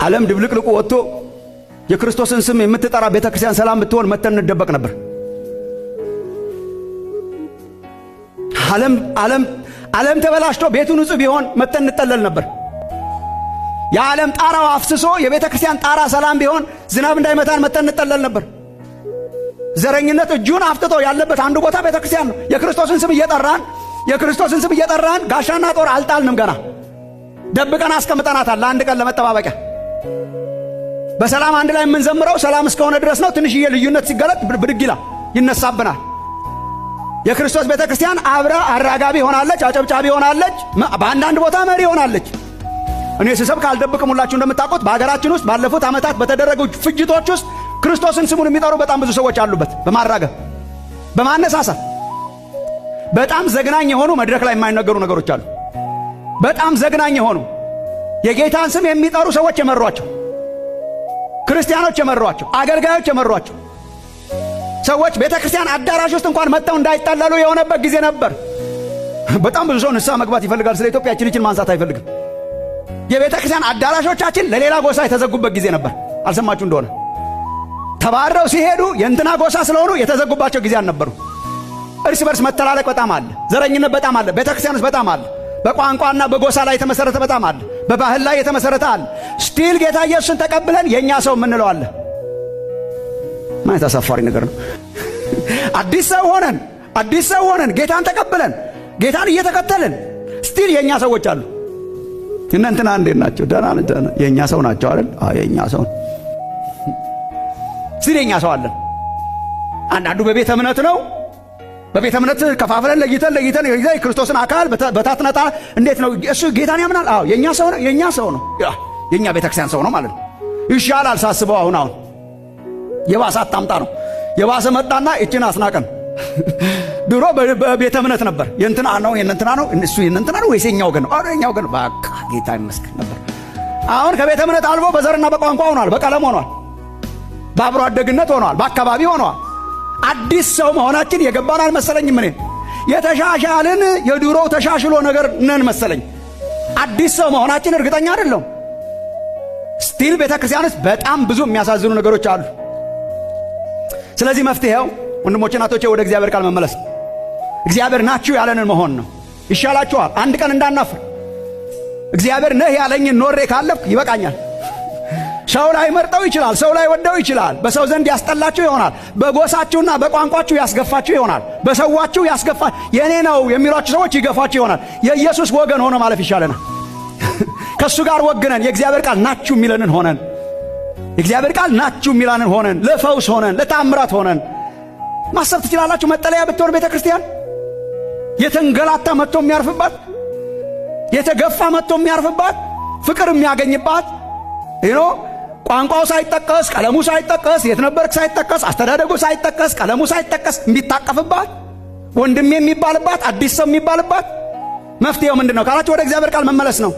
ዓለም ድብልቅልቁ ወጥቶ የክርስቶስን ስም የምትጠራ ቤተክርስቲያን ሰላም ብትሆን መተን እንደበቅ ነበር። ዓለም ተበላሽቶ ቤቱ ንጹህ ቢሆን መተን እንጠለል ነበር። የዓለም ጣራው አፍስሶ የቤተክርስቲያን ጣራ ሰላም ቢሆን ዝናብ እንዳይመታን መተን እንጠለል ነበር። ዘረኝነት እጁን አፍጥጦ ያለበት አንዱ ቦታ ቤተክርስቲያን ነው። የክርስቶስን ስም እየጠራን ጋሻና ጦር አልጣልንም። ገና ደብቀን አስቀምጠናታል ለአንድ ቀን ለመጠባበቂያ። በሰላም አንድ ላይ የምንዘምረው ሰላም እስከሆነ ድረስ ነው። ትንሽዬ ልዩነት ሲገለጥ ብድግ ይላል፣ ይነሳብናል። የክርስቶስ ቤተክርስቲያን አብራ አራጋቢ ሆናለች፣ አጨብጫቢ ሆናለች፣ በአንዳንድ ቦታ መሪ ሆናለች። እኔ ስሰብክ አልደብቅም። ሁላችሁ እንደምታውቁት በሀገራችን ውስጥ ባለፉት ዓመታት በተደረጉ ፍጅቶች ውስጥ ክርስቶስን ስሙን የሚጠሩ በጣም ብዙ ሰዎች አሉበት። በማራገብ በማነሳሳት በጣም ዘግናኝ የሆኑ መድረክ ላይ የማይነገሩ ነገሮች አሉ። በጣም ዘግናኝ የሆኑ የጌታን ስም የሚጠሩ ሰዎች የመሯቸው፣ ክርስቲያኖች የመሯቸው፣ አገልጋዮች የመሯቸው ሰዎች ቤተክርስቲያን አዳራሽ ውስጥ እንኳን መጥተው እንዳይጠለሉ የሆነበት ጊዜ ነበር። በጣም ብዙ ሰው ንስሐ መግባት ይፈልጋል። ስለ ኢትዮጵያ ይችን ማንሳት አይፈልግም። የቤተክርስቲያን አዳራሾቻችን ለሌላ ጎሳ የተዘጉበት ጊዜ ነበር። አልሰማችሁ እንደሆነ ተባረው ሲሄዱ የእንትና ጎሳ ስለሆኑ የተዘጉባቸው ጊዜ አልነበሩ። እርስ በርስ መተላለቅ በጣም አለ። ዘረኝነት በጣም አለ። ቤተክርስቲያንስ በጣም አለ። በቋንቋና በጎሳ ላይ የተመሰረተ በጣም አለ። በባህል ላይ የተመሰረተ አለ። ስቲል ጌታ ኢየሱስን ተቀብለን የኛ ሰው የምንለው አለ። ማለት አሳፋሪ ነገር ነው። አዲስ ሰው ሆነን ጌታን ተቀብለን ጌታን እየተከተልን ስቲል የኛ ሰዎች አሉ። እናንተና እንዴት ናቸው? ደህና የኛ ሰው ናቸው አይደል? አዎ የኛ ሰው ስቲል የኛ ሰው አለ። አንዳንዱ በቤተ እምነት ነው። በቤተ እምነት ከፋፍለን ለይተን የክርስቶስን አካል በታትነታ እንዴት ነው እሱ ጌታን ያምናል? አዎ የኛ ሰው ነው። የኛ ቤተክርስቲያን ሰው ነው ማለት ነው። ይሻላል ሳስበው አሁን የባሰ አጣምጣ ነው። የባሰ መጣና እችን አስናቀን። ድሮ በቤተ እምነት ነበር። የእንትና ነው የእንትና ነው እሱ የእንትና ነው ወይስ የኛው ግን ነው? አዎ የኛው ግን በቃ ጌታ ይመስገን ነበር። አሁን ከቤተ እምነት አልፎ በዘርና በቋንቋ ሆኗል፣ በቀለም ሆኗል፣ በአብሮ አደግነት ሆኗል፣ በአካባቢ ሆኗል። አዲስ ሰው መሆናችን የገባን አልመሰለኝም። እኔ የተሻሻልን የድሮው ተሻሽሎ ነገር ነን መሰለኝ። አዲስ ሰው መሆናችን እርግጠኛ አይደለም። ስቲል ቤተክርስቲያንስ በጣም ብዙ የሚያሳዝኑ ነገሮች አሉ። ስለዚህ መፍትሄው ወንድሞቼ እናቶቼ ወደ እግዚአብሔር ቃል መመለስ፣ እግዚአብሔር ናችሁ ያለንን መሆን ነው። ይሻላችኋል። አንድ ቀን እንዳናፍር እግዚአብሔር ነህ ያለኝን ኖሬ ካለፍኩ ይበቃኛል። ሰው ላይ መርጠው ይችላል፣ ሰው ላይ ወደው ይችላል። በሰው ዘንድ ያስጠላችሁ ይሆናል፣ በጎሳችሁና በቋንቋችሁ ያስገፋችሁ ይሆናል፣ በሰዋችሁ ያስገፋ የኔ ነው የሚሏችሁ ሰዎች ይገፋችሁ ይሆናል። የኢየሱስ ወገን ሆነ ማለፍ ይሻለናል። ከሱ ጋር ወግነን የእግዚአብሔር ቃል ናችሁ የሚለንን ሆነን የእግዚአብሔር ቃል ናችሁ የሚላንን ሆነን ለፈውስ ሆነን ለታምራት ሆነን ማሰብ ትችላላችሁ። መጠለያ ብትሆን ቤተክርስቲያን የተንገላታ መጥቶ የሚያርፍባት፣ የተገፋ መጥቶ የሚያርፍባት፣ ፍቅር የሚያገኝባት ቋንቋው ሳይጠቀስ ቀለሙ ሳይጠቀስ የትነበርክ ሳይጠቀስ አስተዳደጉ ሳይጠቀስ ቀለሙ ሳይጠቀስ የሚታቀፍባት፣ ወንድሜ የሚባልባት፣ አዲስ ሰው የሚባልባት። መፍትሄው ምንድነው ካላችሁ ወደ እግዚአብሔር ቃል መመለስ ነው።